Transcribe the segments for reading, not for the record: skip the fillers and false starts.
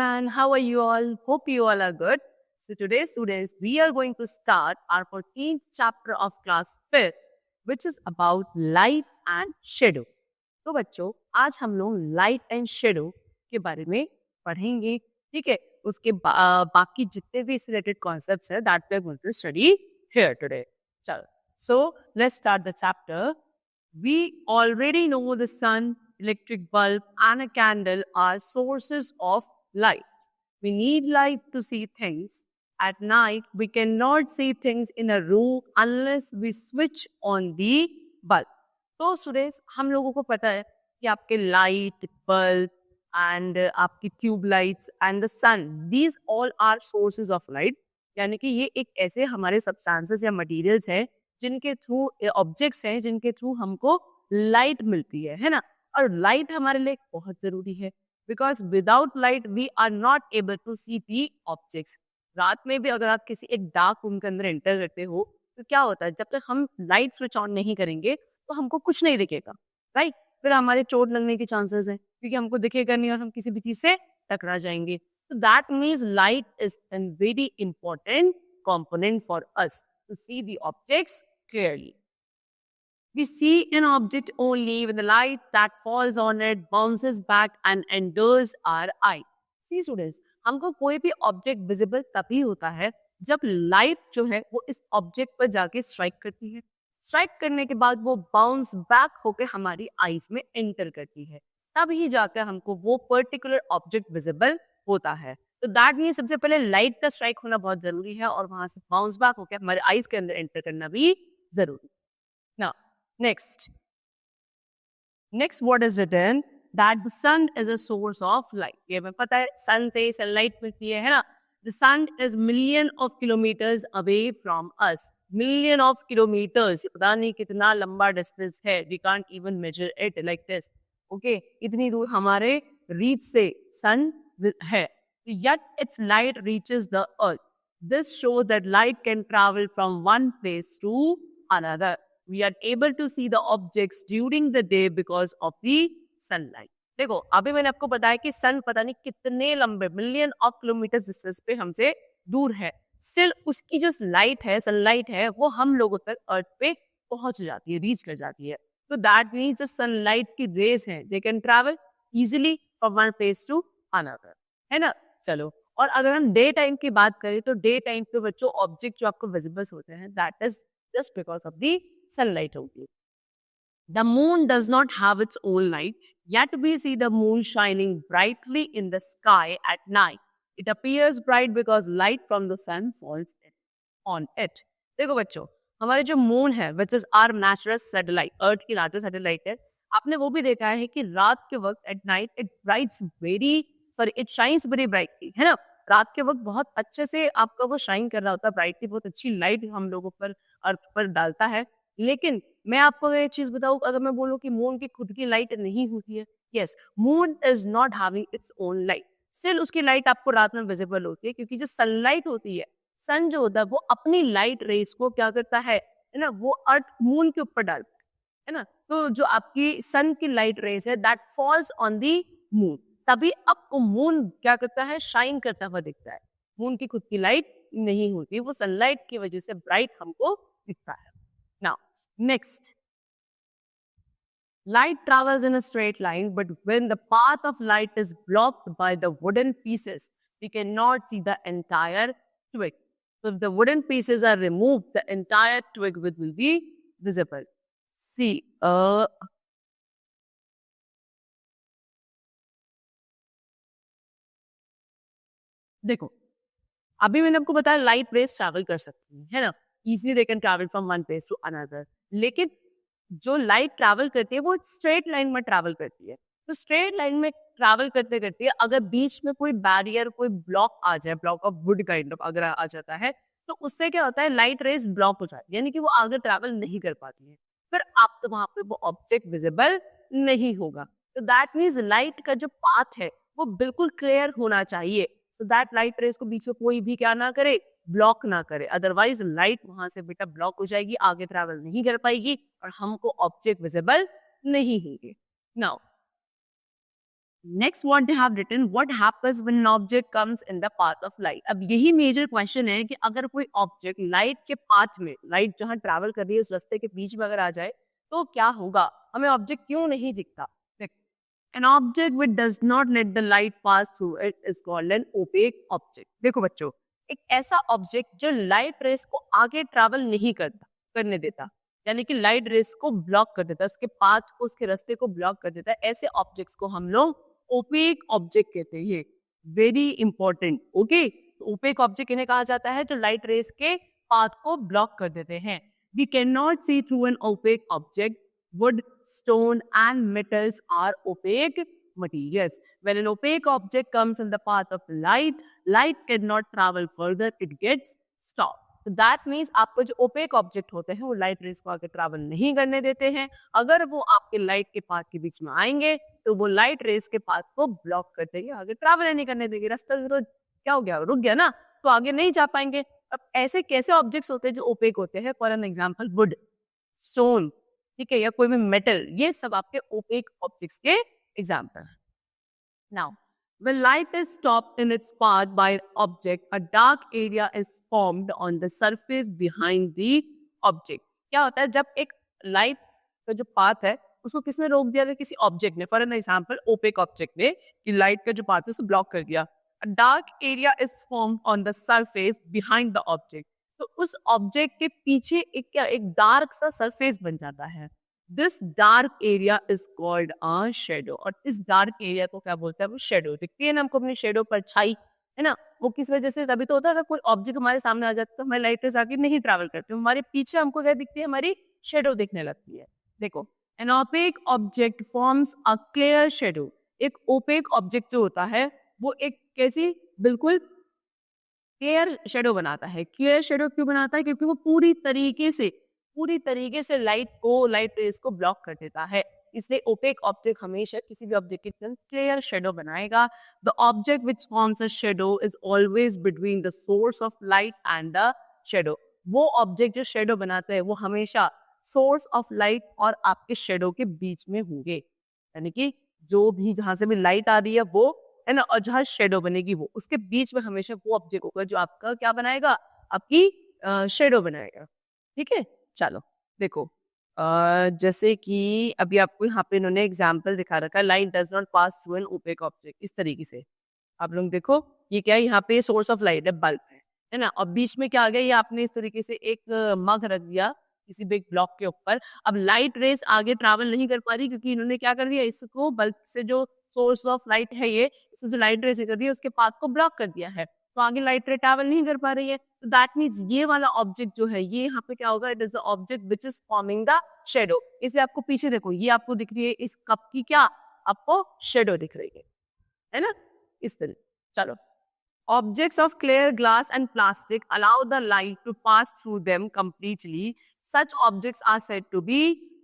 everyone, how are you all? Hope you all are good. So today students, we are going to start our 14th chapter of class 5th, which is about light and shadow. तो बच्चों, आज हम लोग light and shadow के बारे में पढ़ेंगे, ठीक है? उसके बाकी जितने भी इससे रिलेटेड कॉन्सेप्ट्स हैं that we are going to study here today. चलो, so let's start the chapter. We already know the sun, electric bulb and a candle are sources of light. We need light to see things. At night, we cannot see things in a room unless we switch on the bulb. तो students, हम लोगों को पता है कि आपके light, bulb and आपकी tube lights and the sun, these all are sources of light. यानी कि ये एक ऐसे हमारे सब्सटेंसेस या मटेरियल्स हैं जिनके थ्रू, ऑब्जेक्ट्स हैं जिनके थ्रू हमको लाइट मिलती है ना. और लाइट हमारे लिए बहुत जरूरी है because without light we are not able to see the objects. रात में भी अगर आप किसी एक डार्क रूम के अंदर एंटर करते हो तो क्या होता है, जब तक हम लाइट स्विच ऑन नहीं करेंगे तो हमको कुछ नहीं दिखेगा, राइट? फिर हमारे चोट लगने के चांसेस है क्योंकि हमको दिखेगा नहीं और हम किसी भी चीज से टकरा जाएंगे. So that means light is a very important component for us to see the objects clearly. We see an object only when the light that falls on it bounces back and enters our eye. See students, हमको कोई भी object visible तभी होता है जब light जो है वो इस ऑब्जेक्ट पर जाके स्ट्राइक करती है. स्ट्राइक करने के बाद वो बाउंस बैक होकर हमारी आईज में एंटर करती है, तब ही जाकर हमको वो पर्टिकुलर ऑब्जेक्ट विजिबल होता है. तो दैट मीन सबसे पहले लाइट का स्ट्राइक होना बहुत जरूरी है और वहां से बाउंस बैक होकर हमारे आईज के अंदर एंटर करना भी जरूरी. Now next what is written that the sun is a source of light. ये हमें पता है सन से सनलाइट मिलती है ना. The sun is million of kilometres away from us. Million of kilometres, पता नहीं कितना लंबा डिस्टेंस है. We can't even measure it like this. Okay, इतनी दूर हमारे रीच से सन है. Yet its light reaches the earth. This shows that light can travel from one place to another. We are able to see the objects during the day because of the sunlight. देखो, अभी मैंने आपको बताया कि सन पता नहीं कितने लंबे मिलियन ऑफ किलोमीटर डिस्टेंस पे हमसे दूर है. स्टिल उसकी जो लाइट है, सनलाइट है, वो हम लोगों तक अर्थ पे पहुंच जाती है, रीच कर जाती है. तो दैट मीन्स द सनलाइट की रेज है, they can travel easily from one place to another, है ना. चलो, और अगर हम डे टाइम की बात करें तो डे टाइम पे बच्चों ऑब्जेक्ट जो आपको विजिबल होते हैं that is just because of the sunlight होती है. The moon does not have its own light, yet we see the moon shining brightly in the sky at night. It appears bright because light from the sun falls on it. देखो बच्चों, हमारे जो moon है which is our natural satellite, अर्थ की natural satellite है, आपने वो भी देखा है कि रात के वक्त at night it shines very brightly, है ना. रात के वक्त बहुत अच्छे से आपका वो शाइन कर रहा होता है ब्राइटली, बहुत अच्छी लाइट हम लोगों पर, अर्थ पर डालता है. लेकिन मैं आपको ये चीज बताऊं, अगर मैं बोलूं कि मून की खुद की लाइट नहीं होती है, yes, moon is not having its own light. Still उसकी लाइट आपको रात में विजिबल होती है क्योंकि जो सनलाइट होती है, सन जो होता है वो अपनी लाइट रेस को क्या करता है ना, वो अर्थ मून के ऊपर डालता है ना. तो जो आपकी सन की लाइट रेस है that falls on the moon, तभी आपको मून क्या करता है, शाइन करता हुआ दिखता है. मून की खुद की लाइट नहीं होती, वो सनलाइट की वजह से ब्राइट हमको दिखता है. Now next, light travels in a straight line, but when the path of light is blocked by the wooden pieces, we cannot see the entire twig. So if the wooden pieces are removed, the entire twig will be visible. See, देखो, अभी मैंने आपको बताया light rays travel कर सकती है ना, easily they can travel from one place to another. लेकिन जो लाइट ट्रैवल करती है वो स्ट्रेट लाइन में ट्रैवल करती है. तो स्ट्रेट लाइन में ट्रैवल करते करते अगर बीच में कोई बैरियर, कोई ब्लॉक आ जाए, block of would kind of अगर आ जाता है, तो उससे क्या होता है, लाइट रेस ब्लॉक हो जाती है, यानी कि वो आगे ट्रैवल नहीं कर पाती है. फिर आप तो वहां पे वो ऑब्जेक्ट विजिबल नहीं होगा. तो दैट मीन्स लाइट का जो पाथ है वो बिल्कुल क्लियर होना चाहिए, सो दैट लाइट रेस को बीच में कोई भी क्या ना करे, ब्लॉक ना करे. अदरवाइज लाइट वहां से बेटा ब्लॉक हो जाएगी, आगे ट्रैवल नहीं कर पाएगी और हमको ऑब्जेक्ट विजिबल नहीं होंगे. Now next what they have written, what happens when an object comes in the path of light. अब यही मेजर क्वेश्चन है कि अगर कोई ऑब्जेक्ट लाइट के पाथ में, लाइट जहां ट्रैवल कर रही है उस रास्ते के बीच में अगर आ जाए तो क्या होगा, हमें ऑब्जेक्ट क्यों नहीं दिखता। An object which does not let the light pass through it is called an opaque object। देखो बच्चों, एक ऐसा ऑब्जेक्ट जो लाइट रेस को आगे ट्रैवल नहीं करने देता, यानी कि लाइट रेस को ब्लॉक कर देता है, उसके पाथ को, उसके रास्ते को ब्लॉक कर देता है, ऐसे ऑब्जेक्ट्स को हम लोग ओपेक ऑब्जेक्ट कहते हैं। ये very important. Okay, opaque object इन्हें कहा जाता है जो लाइट रेस के पाथ को ब्लॉक कर देते हैं। We can not see through an opaque object. Wood, stone and metals are opaque materials. When an opaque object comes in the path of light, light cannot travel further, it gets stopped. So that means आपको जो opaque object होते हैं वो light rays को आगे travel नहीं करने देते हैं। अगर वो आपके light के path के बीच में आएंगे तो वो light rays के path को block कर देंगे, आगे travel नहीं करने देंगे। रास्ता तो क्या हो गया, रुक गया ना, तो आगे नहीं जा पाएंगे। अब ऐसे कैसे objects होते हैं जो opaque होते हैं? For an example, wood, stone, ठीक है, या कोई भी मेटल, ये सब आपके ओपेक ऑब्जेक्ट्स के एग्जाम्पल हैं। Now when light is stopped in its path by an object, a dark area is formed on the surface behind the object। क्या होता है जब एक लाइट का जो पाथ है उसको किसने रोक दिया, था किसी ऑब्जेक्ट ने, for an example opaque object ने, कि लाइट का जो पाथ है उसको ब्लॉक कर दिया। A dark area is formed on the surface behind the object। तो उस ऑब्जेक्ट के पीछे एक डार्क सा सरफेस बन जाता है। This dark area is called a shadow. और इस डार्क एरिया को क्या बोलते हैं, वो शेडो। दिखती है ना हमको अपनी शेडो परछाई, है ना, वो किस वजह से, तभी तो होता है अगर कोई ऑब्जेक्ट हमारे सामने आ जाता है तो हमारी लाइट रेज़ आगे नहीं ट्रैवल करती, हमारे पीछे हमको क्या दिखती है, हमारी शेडो दिखने लगती है। देखो, N opaque object forms a clear shadow. एक ओपेक ऑब्जेक्ट जो होता है वो एक कैसी, बिल्कुल क्लियर शेडो बनाता है। क्लियर शेडो क्यों बनाता है? क्योंकि वो पूरी तरीके से लाइट रेस को ब्लॉक कर देता है। इसलिए ओपेक ऑब्जेक्ट हमेशा किसी भी ऑब्जेक्ट के अंदर क्लियर शेडो बनाएगा। The object which forms a shadow is always between the source of light and the shadow. वो ऑब्जेक्ट जो शेडो बनाता है वो हमेशा सोर्स ऑफ लाइट और आपके शेडो के बीच में होंगे। यानी कि जो भी, जहां से भी लाइट आ रही है वो, है ना, और जहां शेडो बनेगी वो, उसके बीच में हमेशा वो ऑब्जेक्ट होगा जो आपका क्या बनाएगा, आपकी शेडो बनाएगा। ठीक है, चलो देखो, जैसे कि अभी आपको यहाँ पे इन्होंने एग्जाम्पल दिखा रखा है, light does not pass through an opaque object. इस तरीके से आप लोग देखो, ये क्या है, यहाँ पे सोर्स ऑफ लाइट है, बल्ब है ना, और बीच में क्या आ गया, ये आपने इस तरीके से एक मग रख दिया किसी बिग ब्लॉक के ऊपर। अब लाइट रेस आगे ट्रैवल नहीं कर पा रही क्योंकि इन्होंने क्या कर दिया, इसको बल्ब से जो सोर्स ऑफ लाइट है, ये इसमें जो लाइट रेस कर दी है उसके पाथ को ब्लॉक कर दिया है, तो आगे लाइट रे ट्रैवल नहीं कर पा रही है। तो दैट मीन्स ये वाला ऑब्जेक्ट जो है, ये यहाँ पे क्या होगा, it is the object which is forming the shadow. इसलिए आपको पीछे देखो, ये आपको दिख रही है इस कप की क्या, आपको शेडो दिख रही है ना, इस तरह। चलो, objects of clear glass and plastic allow the light to pass through them completely। such objects are said to be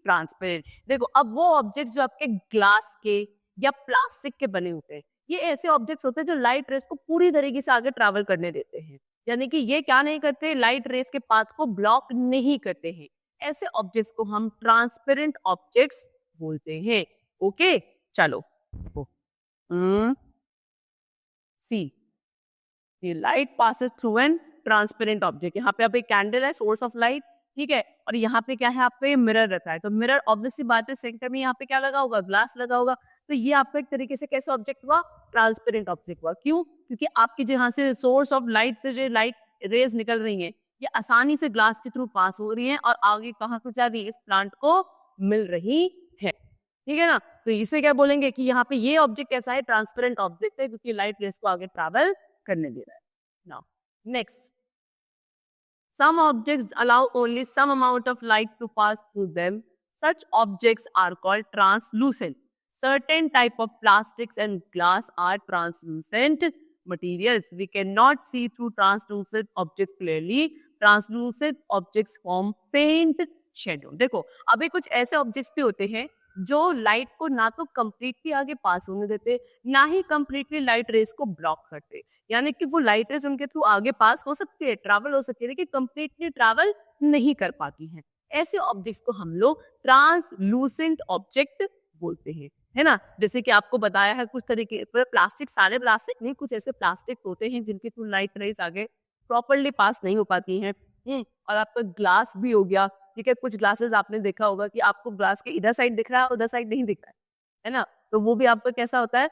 transparent। देखो, अब वो ऑब्जेक्ट्स जो आपके ग्लास के या प्लास्टिक के बने होते हैं, ये ऐसे ऑब्जेक्ट्स होते हैं जो लाइट रेस को पूरी तरीके से आगे ट्रैवल करने देते हैं। यानी कि ये क्या नहीं करते, लाइट रेस के पाथ को ब्लॉक नहीं करते हैं। ऐसे ऑब्जेक्ट्स को हम ट्रांसपेरेंट ऑब्जेक्ट्स बोलते हैं। ओके, चलो see, light passes through an transparent object. यहाँ पे आप एक कैंडल है, सोर्स ऑफ लाइट, ठीक है, और यहाँ पे क्या है, आप पे मिरर रखा है, तो मिरर ऑब्वियसली बात है सेंटर में यहाँ पे क्या लगा होगा, ग्लास लगा होगा। तो ये आपका एक तरीके से कैसे ऑब्जेक्ट हुआ, ट्रांसपेरेंट ऑब्जेक्ट हुआ। क्यों? क्योंकि आपकी जहाँ से सोर्स ऑफ लाइट से जो लाइट रेज निकल रही है, ये आसानी से ग्लास के थ्रू पास हो रही है और आगे कहाँ को जा रही है, इस प्लांट को मिल रही है। ठीक है ना, तो इसे क्या बोलेंगे कि यहाँ पे ये ऑब्जेक्ट कैसा है, ट्रांसपेरेंट ऑब्जेक्ट है, क्योंकि लाइट रेस को आगे ट्रैवल करने दे रहा है। Now next, some objects allow only some amount of light to pass through them। such objects are called translucent। certain type of plastics and glass are translucent materials। we cannot see through translucent objects clearly। translucent objects form faint shadow। देखो, अभी कुछ ऐसे objects भी होते हैं जो light को ना तो कंप्लीटली आगे पास होने देते, ना ही कंप्लीटली लाइट रेस को ब्लॉक करते। यानी कि वो लाइट रेस उनके थ्रू आगे पास हो सकती है, ट्रैवल हो सकती है, लेकिन कंप्लीटली ट्रैवल नहीं कर पाती हैं। ऐसे ऑब्जेक्ट्स को हम लोग ट्रांसलूसेंट ऑब्जेक्ट बोलते हैं। है ना। जैसे कि आपको बताया है कुछ तरीके प्लास्टिक, सारे प्लास्टिक नहीं, कुछ ऐसे प्लास्टिक होते हैं जिनके थ्रू लाइट रेज आगे प्रॉपरली पास नहीं हो पाती हैं। और आपका ग्लास भी हो गया, ठीक है, कुछ ग्लासेस आपने देखा होगा कि आपको ग्लास के इधर साइड दिख रहा है, उधर साइड नहीं दिख रहा है ना, तो वो भी आपका कैसा होता है,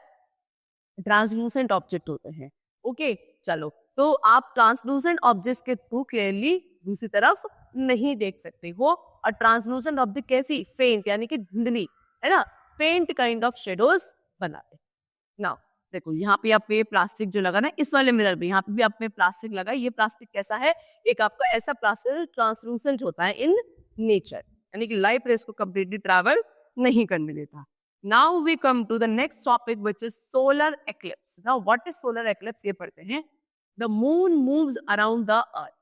ट्रांसलूसेंट ऑब्जेक्ट होते हैं। ओके, चलो, तो आप ट्रांसलूसेंट ऑब्जेक्ट के थ्रू क्लियरली दूसरी तरफ नहीं देख सकते हो। और ट्रांसलूसेंट ऑब्जेक्ट कैसी, फेंट यानी कि धुंधली, है ना, फेंट काइंड ऑफ शेडोज बनाते हैं। नाउ देखो यहाँ पे आप ये प्लास्टिक जो लगा ना, इस वाले मिरर में यहाँ पे भी आपने प्लास्टिक लगा। ये प्लास्टिक कैसा है, एक आपका ऐसा प्लास्टिक ट्रांसलूसेंट होता है इन नेचर, यानी कि लाइट रेस को कंप्लीटली ट्रैवल नहीं करने देता। Now we come to the next topic, which is solar eclipse. Now, what is solar eclipse? ये पढ़ते हैं। The moon moves around the earth.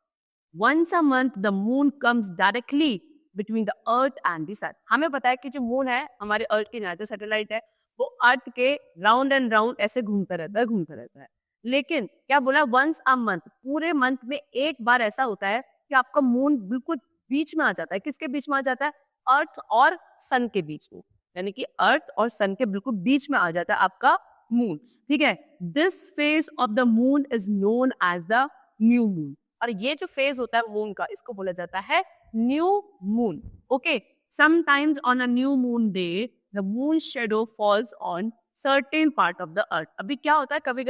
Once a month, the moon comes directly between the earth and the sun. हमें पता है कि जो moon है हमारे अर्थ की जो सैटेलाइट है, वो अर्थ के राउंड एंड राउंड ऐसे घूमता रहता है। लेकिन क्या बोला, वंस अ मंथ, पूरे मंथ में एक बार ऐसा होता है कि आपका मून बिल्कुल बीच में आ जाता है। किसके बीच में आ जाता है, अर्थ और सन के बीच में, यानी कि अर्थ और सन के बिल्कुल बीच में आ जाता है आपका मून, ठीक है। This phase of the moon is known as the new moon. और ये जो फेज होता है मून का, इसको बोला जाता है new moon. Okay, sometimes on a new moon day the moon shadow falls on certain part of the earth. अभी क्या होता है, कभी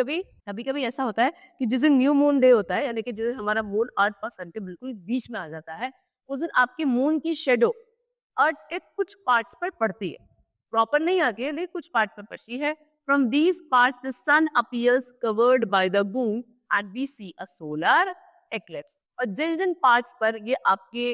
कभी ऐसा होता है कि जिस दिन न्यू मून डे होता है, यानी कि जिस दिन हमारा मून अर्थ और सन के बिल्कुल बीच में आ जाता है, उस दिन आपकी मून की शेडो अर्थ के कुछ पार्ट्स पर पड़ती है, प्रॉपर नहीं आती है लेकिन कुछ पार्ट पर पड़ती है। From these parts the sun appears covered by the moon and we see a solar eclipse. और जिन जिन पार्ट्स पर ये आपके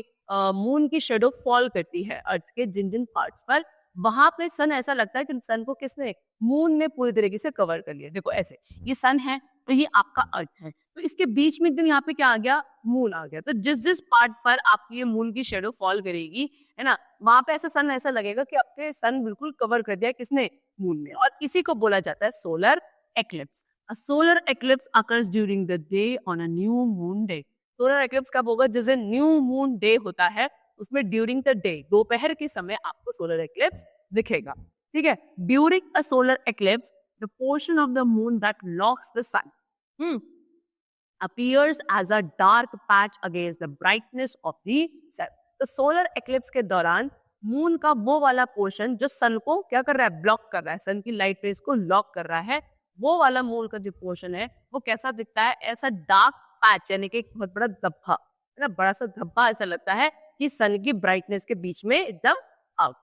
मून की शेडो फॉल करती है, अर्थ के जिन जिन पार्ट्स पर, वहां पे सन ऐसा लगता है कि सन को किसने, मून ने पूरी तरीके से कवर कर लिया। देखो ऐसे, ये सन है तो ये आपका अर्थ है, तो इसके बीच में एकदम यहाँ पे क्या आ गया, मून आ गया। तो जिस जिस पार्ट पर आपकी ये मून की शेडो फॉल करेगी, है ना, वहां पे ऐसा लगेगा कि आपके सन बिल्कुल कवर कर दिया किसने, मून ने। और इसी को बोला जाता है solar eclipse. A solar eclipse occurs during the day on a new moon day. Solar eclipse कब होगा, जिस दिन न्यू मून डे होता है, उसमें ड्यूरिंग द डे, दोपहर के समय आपको सोलर एक्लिप्स दिखेगा, ठीक है। During a solar eclipse the portion of the moon that locks the sun appears as a dark patch against the brightness of the sun। तो सोलर एक्लिप्स के दौरान मून का वो वाला पोर्शन जो सन को क्या कर रहा है, ब्लॉक कर रहा है, सन की लाइट रेज को लॉक कर रहा है, वो वाला मून का जो पोर्शन है वो कैसा दिखता है, ऐसा डार्क पैच, यानी कि एक बहुत बड़ा धब्बा, है ना, बड़ा सा धब्बा ऐसा लगता है कि सन की ब्राइटनेस के बीच में एकदम आउट,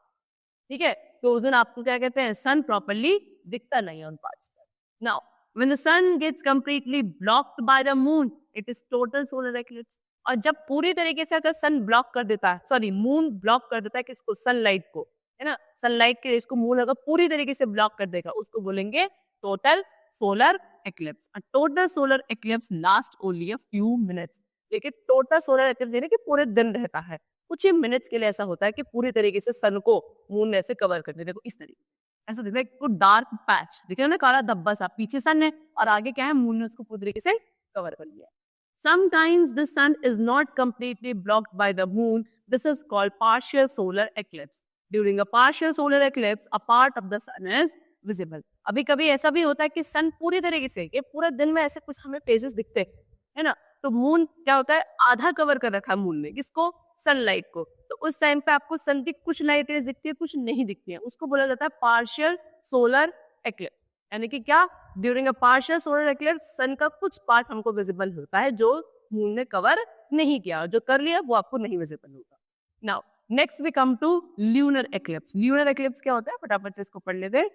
ठीक है। तो उस दिन आपको क्या कहते हैं, सन प्रॉपरली दिखता नहीं है उन पार्ट्स पर। Now when the sun gets completely blocked by the moon, it is total solar eclipse। और जब पूरी तरीके से अगर सन ब्लॉक कर देता है, सॉरी मून ब्लॉक कर देता है किसको, सनलाइट को, है ना, सनलाइट के रेस को मून अगर पूरी तरीके से ब्लॉक कर देगा, उसको बोलेंगे total solar eclipse. A total solar eclipse last only a few minutes. लेकिन टोटल सोलर एक्लिप्स यानी कि पूरे दिन रहता है, कुछ ही मिनट्स के लिए ऐसा होता है कि पूरी तरीके से सन को मून ऐसे कवर कर दे। देखो इस तरीके ऐसा दिख रहा है, एक डार्क पैच दिख रहा है ना, काला धब्बा सा, पीछे सन है और आगे क्या है, मून ने उसको पूरी तरीके से कवर कर लिया। Sometimes the sun is not completely blocked by the moon. This is called partial solar eclipse. During a partial solar eclipse, a part of the sun is visible। अभी कभी ऐसा भी होता है कि सन पूरी तरीके से, ये पूरा दिन में ऐसे कुछ हमें फेजेस दिखते हैं, है ना, तो मून क्या होता है, आधा कवर कर रखा है मून ने, किसको, सनलाइट को। तो उस टाइम पे आपको सन की कुछ लाइट रेज दिखती है, कुछ नहीं दिखती है, उसको बोला जाता है पार्शियल सोलर एक्लिप्स। यानी कि क्या, during a partial solar eclipse sun का कुछ पार्ट हमको विजिबल होता है जो मून ने कवर नहीं किया, और जो कर लिया वो आपको नहीं विजिबल होगा। Now next we come to lunar eclipse. Lunar eclipse क्या होता है, फटाफट से इसको पढ़ लेते हैं।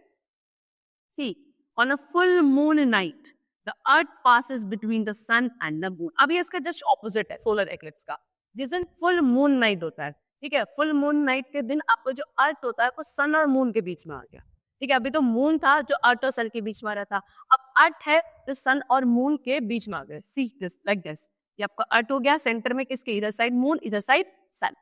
See, on a full moon night the earth passes between the sun and the moon. अब ये इसका जस्ट ऑपोजिट है सोलर एक्लिप्स का। जिस दिन फुल मून नाइट होता है, ठीक है, फुल मून नाइट के दिन आपको जो अर्थ होता है वो सन और मून के बीच में आ गया, ठीक है। अभी तो मून था जो अर्थ और सन के बीच में आ रहा था, अब अर्थ है जो सन और मून के बीच में आ गया। सी दिस, लाइक दिस, ये आपका अर्थ हो गया, सेंटर में किसके, इधर साइड मून, इधर side sun.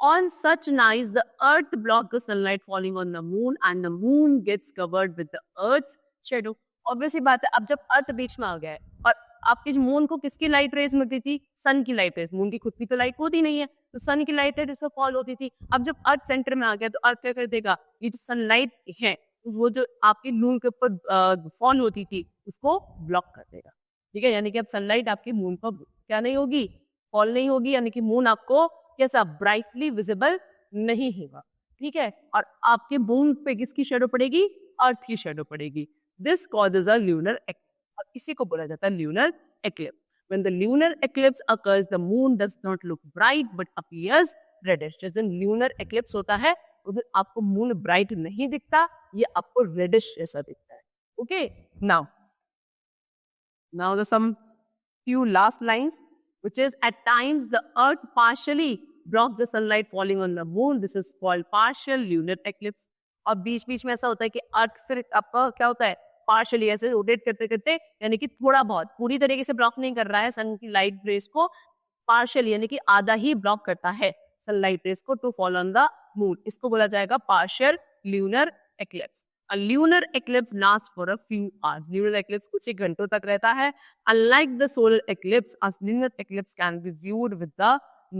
On such nights, the earth blocks the sunlight falling on the moon and the moon gets covered with the earth's shadow। Obviously बात है, अब जब अर्थ बीच में आ गया है और आपके मून को किसकी लाइट रेज मिलती थी, सन की लाइट रेज, मून की खुद की तो लाइट होती नहीं है, तो सन की लाइट रेज इसको फॉल होती थी। अब जब अर्थ सेंटर में आ गया तो अर्थ क्या कर देगा, ये जो सनलाइट है वो जो आपके मून के ऊपर फॉल होती थी उसको ब्लॉक कर देगा। ठीक है, यानी कि अब सनलाइट आपकी मून पर क्या नहीं होगी, फॉल नहीं होगी, यानी कि मून आपको कैसा ब्राइटली विजिबल नहीं होगा। ठीक है, और आपके मून पे किसकी शेडो पड़ेगी, अर्थ की शेडो पड़ेगी। This causes a lunar eclipse, और इसी को बोला जाता है lunar eclipse. When the lunar eclipse occurs, the moon does not look bright but appears reddish. जिस दिन lunar eclipse होता है उस दिन आपको मून ब्राइट नहीं दिखता, ये आपको रेडिश जैसा दिखता है। Okay, now the some few last lines, which is at times the earth partially blocks the sunlight falling on the moon. This is called partial lunar eclipse. और बीच बीच में ऐसा होता है कि अर्थ फिर आपका क्या होता है, पार्शली ऐसे रोटेट करते करते, यानी कि थोड़ा बहुत, पूरी तरीके से ब्लॉक नहीं कर रहा है सन की लाइट रेस को, पार्शियल यानी कि आधा ही ब्लॉक करता है सनलाइट रेस को to fall on the moon. इसको बोला जाएगा partial lunar eclipse. A lunar eclipse lasts for a few hours. Lunar eclipse कुछ ही घंटों तक रहता है। Unlike the solar eclipse, a lunar eclipse can be viewed with the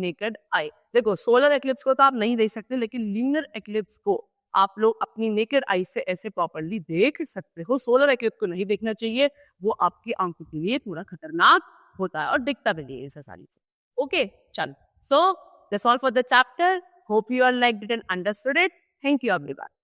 naked eye. देखो solar eclipse को तो आप नहीं देख सकते, लेकिन lunar eclipse को आप लोग अपनी नेकेड आई से ऐसे प्रॉपरली देख सकते हो। सोलर एक्लिप्स को नहीं देखना चाहिए, वो आपकी आंखों के लिए थोड़ा खतरनाक होता है और दिखता भी नहीं है इस आसानी से। ओके, चलो, so that's all for the chapter. Hope you are liked it and understood it. Thank you everyone.